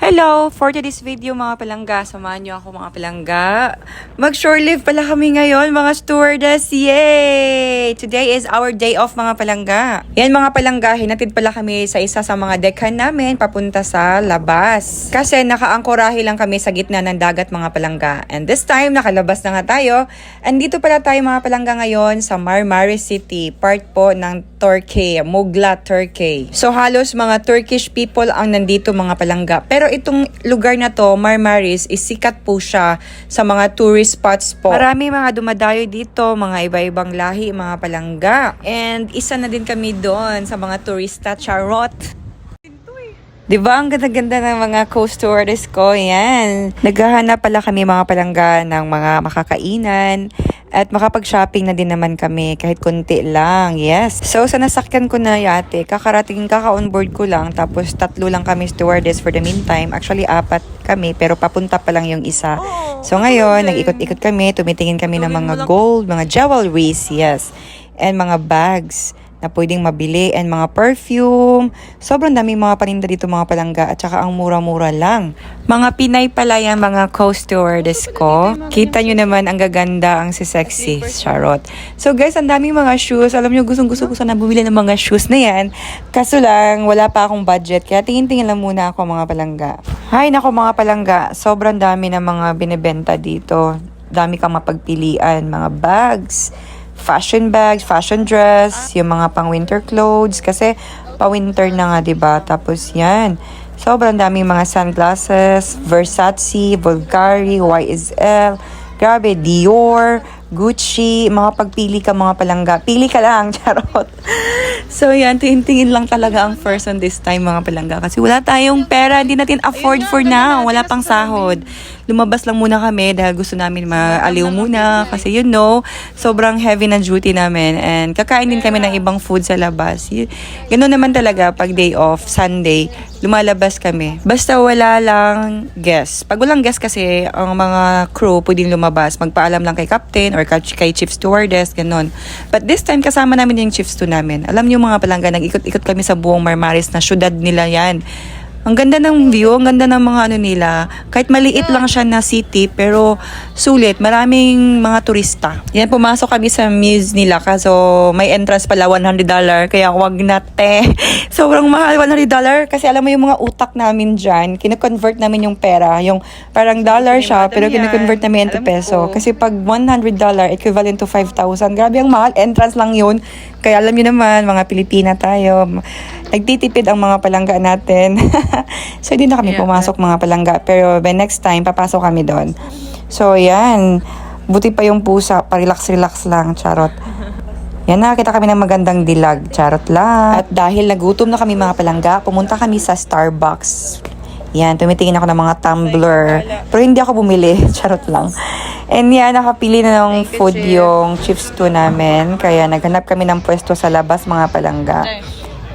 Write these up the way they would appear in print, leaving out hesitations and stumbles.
Hello! For today's video mga palangga, samahan niyo ako mga palangga. Mag-shore leave pala kami ngayon mga stewardess. Yay! Today is our day off mga palangga. Yan mga palangga, hinatid pala kami sa isa sa mga dekhan namin papunta sa labas. Kasi nakaangkorahe lang kami sa gitna ng dagat mga palangga. And this time, nakalabas na nga tayo. Andito pala tayo mga palangga ngayon sa Marmaris City, part po ng Turkey, Mugla, Turkey. So halos mga Turkish people ang nandito mga palangga. Pero itong lugar na to, Marmaris, is sikat po siya sa mga tourist spots po. Marami mga dumadayo dito, mga iba-ibang lahi, mga palangga. And isa na din kami doon sa mga turista, charot. Diba? Ang ganda-ganda ng mga co-stewardess ko. Yan. Naghahanap pala kami mga palangga ng mga makakainan. At makapag-shopping na din naman kami kahit konti lang. Yes. So, sa nasakyan ko na yate, kaka-onboard ko lang. Tapos, 3 lang kami stewardess for the meantime. Actually, 4 kami, pero papunta pa lang yung isa. So, ngayon, nag-ikot-ikot kami. Tumitingin kami ng mga gold, mga jewelries, yes. And mga bags na pwedeng mabili and mga perfume. Sobrang dami mga paninda dito mga palangga at saka ang mura-mura lang. Mga Pinay pala yan mga co-stewardess ko. Kita nyo naman ang gaganda, ang si sexy, charot. So guys, ang daming mga shoes. Alam nyo, gustong-gusto ko sana bumili ng mga shoes na yan. Kaso lang, wala pa akong budget. Kaya tingin-tingin lang muna ako mga palangga. Hay nako mga palangga, sobrang dami ng mga binibenta dito. Dami kang mapagpilian, mga bags, fashion bags, fashion dress, yung mga pang winter clothes kasi pa winter na nga 'di ba? Tapos yan. Sobrang daming mga sunglasses, Versace, Bulgari, YSL, grabe, Dior, Gucci, mga pagpili ka mga palangga. Pili ka lang, charot. So yan, tingin lang talaga ang first on this time mga palangga kasi wala tayong pera, hindi natin afford for now, wala pang sahod. Lumabas lang muna kami dahil gusto namin maaliw muna kasi you know, sobrang heavy ng duty namin and kakain din kami ng ibang food sa labas. Ganoon naman talaga pag day off, Sunday, lumalabas kami. Basta wala lang guest. Pag walang guest kasi, ang mga crew pwedeng lumabas, magpaalam lang kay captain or kay chief stewardess, ganon. But this time, kasama namin yung chief stew namin. Alam niyo mga palangga, nag-ikot-ikot kami sa buong Marmaris na syudad nila yan. Ang ganda ng view, ang ganda ng mga ano nila. Kahit maliit lang siya na city, pero sulit. Maraming mga turista. Yan, pumasok kami sa muse nila. Kaso may entrance pala, $100. Kaya wag na te. Sobrang mahal, $100. Kasi alam mo yung mga utak namin dyan, kina-convert namin yung pera. Yung parang dollar siya, pero kina-convert namin into peso. Kasi pag $100, equivalent to 5,000. Grabe ang mahal. Entrance lang yun. Kaya alam niyo naman, mga Pilipina tayo. Nagtitipid ang mga palangga natin. So, hindi na kami pumasok mga palangga. Pero by next time, papasok kami doon. So, yan. Buti pa yung pusa. Pa-relax-relax lang. Charot. Yan, nakakita kami ng magandang dilag. Charot lang. At dahil nagutom na kami mga palangga, pumunta kami sa Starbucks. Yan, tumitingin ako ng mga tumbler. Pero hindi ako bumili. Charot lang. And yan, nakapili na ng food yung chief stew namin. Kaya naghanap kami ng pwesto sa labas mga palangga.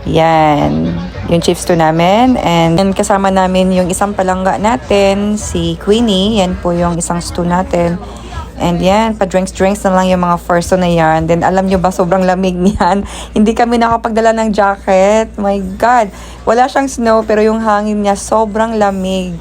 Yan, yung chief stew namin. And kasama namin yung isang palangga natin, si Queenie. Yan po yung isang stew natin. And yan, pa-drinks na lang yung mga first na yan. Then alam nyo ba, sobrang lamig niyan. Hindi kami nakapagdala ng jacket. My God, wala siyang snow pero yung hangin niya sobrang lamig.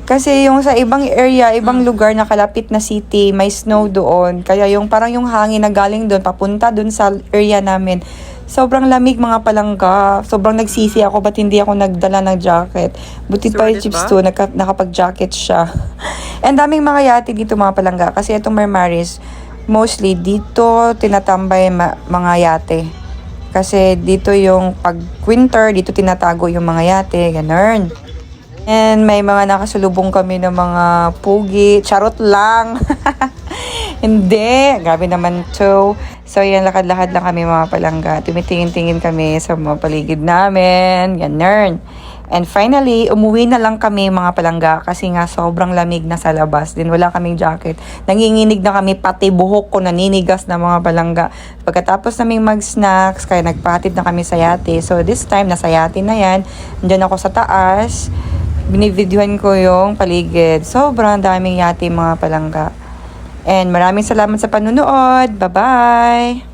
Kasi yung sa ibang area, ibang lugar na kalapit na city, may snow doon. Kaya yung parang yung hangin na galing doon, papunta doon sa area namin. Sobrang lamig mga palangga. Sobrang nagsisi ako, ba't hindi ako nagdala ng jacket. Buti pa yung chips to, nakapag-jacket siya. And daming mga yate dito mga palangga. Kasi itong Marmaris, mostly dito tinatambay mga yate. Kasi dito yung pag winter, dito tinatago yung mga yate, ganun. And may mga nakasalubong kami ng mga pugi. Charot lang. Hindi. Grabe naman to. So, yan, lakad-lakad lang kami mga palangga. Tumitingin-tingin kami sa mga paligid namin. Ganun. And finally, umuwi na lang kami mga palangga kasi nga sobrang lamig na sa labas. Din wala kaming jacket. Nanginginig na kami, pati buhok ko naninigas na mga palangga. Pagkatapos naming mag-snacks, kaya nagpahatid na kami sa yate. So, this time, nasa yate na yan. Nandiyan ako sa taas. Binivideohan ko yung paligid. Sobrang daming yate mga palangga. And maraming salamat sa panunood. Bye-bye!